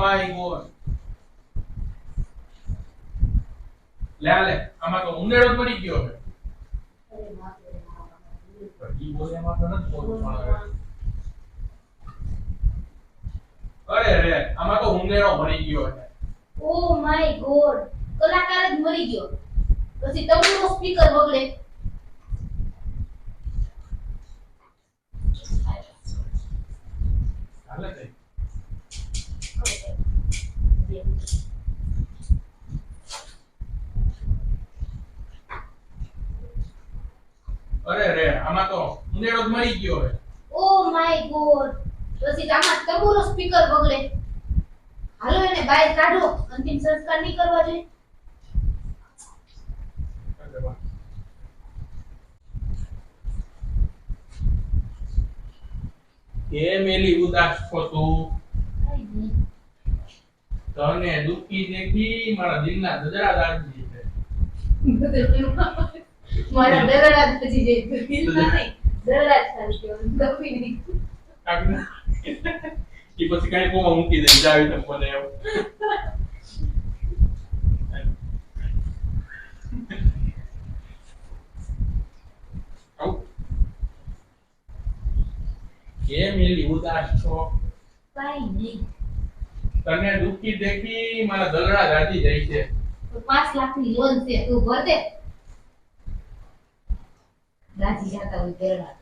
My God. લે આમાં તો ઉંદેડો જ મરી ગયો છે. ઈ બોલે એમાં તો નથી બોલતું. અરે રે આમાં તો ઉંદેડો મરી ગયો છે. ઓ માય ગોડ, કલાકાર જ મરી ગયો. પછી તબલુનો સ્પીકર બગડે. હાલે છે. અરે રે આમાં તો ઉંદેડો જ મરી ગયો છે. ઓ માય ગોડ, પછી આમાં તબલુનો સ્પીકર બગડે. હાલો એને બહાર કાઢો, અંતિમ સંસ્કાર નહીં કરવા જોઈએ. એ મેલી ઉદાસ છો તું, તને દુખી દેખી મારા દિલના દજડા દાજી છે. મારા દરડા પછી જે દિલના નહીં, દરડા ચાલી ગયો, દફી નહીં. ઈ પછી કઈ કોમાં મૂકી દે જાવી તમ મને એમ. એ મેલી ઉદાસ છો, કાઈ નહીં. તને દુખી દેખી મારા દલડા દાજી જાય છે. તો 5 લાખની લોન છે, તું ભર દે. દાજી જાતા હોય દરડા.